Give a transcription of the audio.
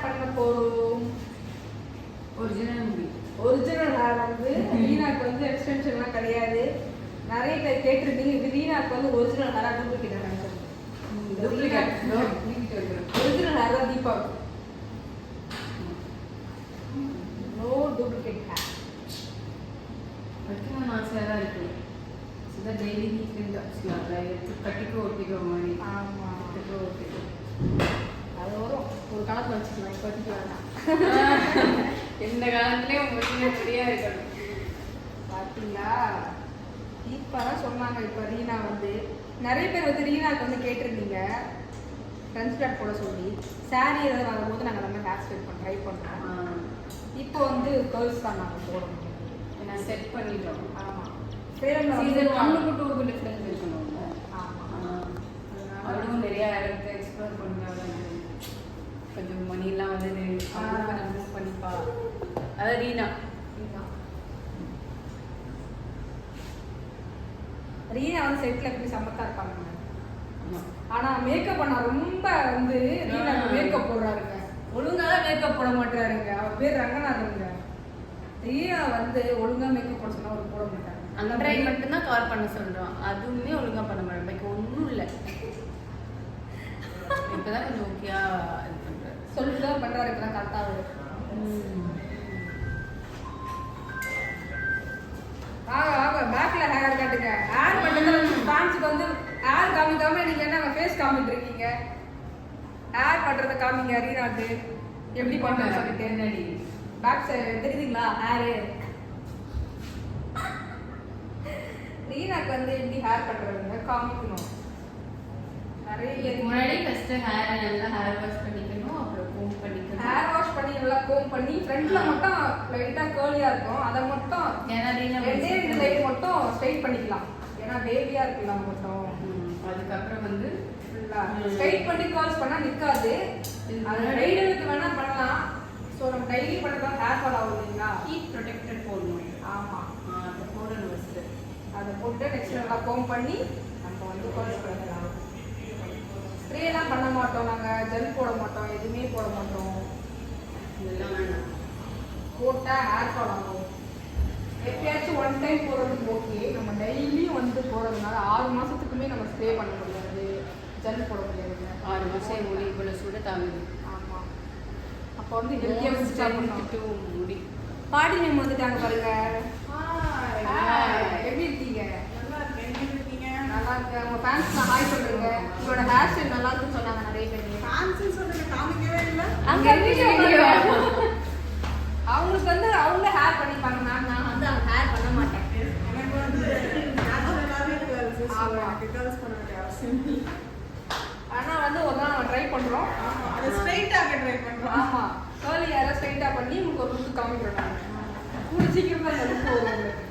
பண்ண போறோம். Original hair வந்து ரீனாக்கு வந்து எக்ஸ்டென்ஷன்லாம் கிடையாது. நிறைய பேர் கேட்டிருந்தீங்க இது ரீனாக்கு வந்து original Hera duplicate original hair தான் தீபா. No duplicate hair. வைக்கணும் ஆசையாக தான் இருக்கு. சுதா டெய்லி நீட் வச்சுக்கலாம்ல, எடுத்து கட்டிக்கோ ஒட்டிக்கோ மாதிரி. ஆமாம், கட்டிக்கோ ஒட்டிக்கோ அது வரும் ஒரு காலத்தில் வச்சுக்கலாம். இப்போ வச்சுக்கலாம் எந்த காலத்துலேயும் ஒரிஜினல் முடியாக இருக்கணும். பார்த்தீங்களா, இப்போ தான் சொன்னாங்க. இப்போ ரீனா வந்து நிறைய பேர் வந்து ரீனாக்கு வந்து கேட்டிருந்தீங்க ட்ரான்ஸ்பிளாட் போட சொல்லி. சாரீ ஏதாவது வாங்கும்போது நாங்கள் நம்ம ஹேர் ஸ்டைல் பண்ண ட்ரை பண்ணுறோம். இப்போ வந்து கேர்ள்ஸ் தான் நாங்கள் போட முடியும். ஏன்னா செட் பண்ணிட்டோம். ஆமாம், சீசன் 1க்கு 2க்கு டிஃப்ரென்ஸ் இருக்கணும்ல. ஆமாம், அவளும் நிறையா இடத்த எக்ஸ்ப்ளோர் பண்ணுறாங்க. கொஞ்சம் மணிலாம் வந்து கொஞ்சம் மூவ் பண்ணிப்பா. அதான் ரீனா ரீனா வந்து செட்டில் எப்படி சமத்தா இருப்பாங்க. ஆனால் மேக்கப் பண்ண ரொம்ப வந்து ரீனா மேக்கப் போடுறாருங்க. ஒழுங்காக மேக்கப் போட மாட்டாருங்க. அவர் பேர் ரங்கநாதனுங்க. ரீனா வந்து ஒழுங்காக மேக்கப் போட சொன்னால் அவர் போட மாட்டாங்க. அந்த ட்ரை மட்டும்தான் கவர் பண்ண சொல்கிறோம். அதுவுமே ஒழுங்காக பண்ண மாட்டேன். பைக் ஒன்றும் இல்லை. இப்போதான் கொஞ்சம் ஓகேயா இது பண்ணுறாரு. சொல்லிட்டு தான் பண்ணுறாரு. இப்போ தான் கரெக்டாக பேக்கில் ஹேர் காட்டுங்க. ஹேர் மட்டும் ஃபேன்ஸுக்கு வந்து ஹேர் காமிக்காம நீங்கள் என்ன ஃபேஸ் காமிட்டு இருக்கீங்க? ஹேர் பண்ணுறதை காமிங்க. ரீனாக்கு எப்படி பண்ணுறது சொல்லிட்டு என்னடி பேக் சைடு தெரியுதுங்களா ஹேரு? ரீனாக்கு வந்து எப்படி ஹேர் பண்ணுறதுங்க காமிக்கணும். நிறைய பேர் முன்னாடி ஃபஸ்ட்டு ஹேர் நல்லா ஹேர் வாஷ் பண்ணிக்கணும். அப்புறம் கோம் பண்ணிக்கணும். ஹேர் வாஷ் பண்ணி நல்லா கோம் பண்ணி ஃப்ரண்ட்ல மட்டும் லைட்டாக கேர்லியாக இருக்கும். அதை மட்டும் ஏன்னா ரீனா ரெண்டே ரெண்டு லைட் மட்டும் ஸ்ட்ரைட் பண்ணிக்கலாம். ஏன்னா பேபியாக இருக்கலாம் மட்டும். அதுக்கப்புறம் வந்து ஃபுல்லாக ஸ்ட்ரைட் பண்ணி கர்ல்ஸ் பண்ணால் நிற்காது. அது ரைடருக்கு வேணால் பண்ணலாம். ஸோ நம்ம டெய்லி பண்ணுறதா ஹேர் ஃபால் ஆகும் இல்லைங்களா? ஹீட் ப்ரொடெக்டர் போடணும். ஆமாம், அதை போடணும் ஃபஸ்ட்டு. அதை போட்டு நெக்ஸ்ட் நல்லா கோம் பண்ணி நம்ம வந்து கர்ல்ஸ் பண்ணிக்கலாம். ஸ்ப்ரேலாம் பண்ண மாட்டோம். நாங்கள் ஜெல் போட மாட்டோம். எதுவுமே போட மாட்டோம். இதெல்லாம் வேணாம். போட்டால் ஹேர் ஃபால் ஆகும். எப்பயாச்சும் ஒன் டைம் போடுறதுக்கு ஓகே. நம்ம டெய்லியும் வந்து போடுறதுனால 6 மாதத்துக்குமே நம்ம ஸ்ப்ரே பண்ண முடியாது, ஜெல் போட முடியாதுங்க. 6 மாதம் முடி இவ்வளோ சூட தாங்குது. ஆமாம், அப்போ வந்து ஹெல்த்தியாக ஸ்டார்ட் பண்ணோம். முடி பாடி நேம் வந்துட்டாங்க பாருங்க. எப்படி இருக்கீங்க? நல்லா இருக்கேன். எப்படி இருக்கீங்க? நல்லா இருக்கேன். உங்கள் ஃபேன்ஸ்லாம் ஹாய் சொல்லுங்க. உங்களோட ஹேர் ஸ்டைல் நல்லா இருக்குன்னு சொன்னாங்க நிறைய பேர். ஃபேன்சி சொல்லுங்க, காமிக்கவே இல்லை. அவங்களுக்கு வந்து அவங்க ஹேர் பண்ணிப்பாங்க மேம். நான் வந்து அவங்க ஹேர் பண்ண மாட்டேன். எனக்கு வந்து நேச்சுரலாகவே கேர்ள்ஸ் கேர்ள்ஸ் பண்ண வேண்டிய அவசியம் இல்லை. ஆனால் வந்து ஒரு நாள் நம்ம ட்ரை பண்ணுறோம். ஆமாம், அதை ஸ்ட்ரைட்டாக ட்ரை பண்ணுறோம். ஆமாம், கேர்லி யாராவது ஸ்ட்ரைட்டாக பண்ணி உங்களுக்கு ஒரு லுக் காமிக்கிறோம். நாங்கள் கூட சீக்கிரமாக இந்த லுக் வரும் உங்களுக்கு.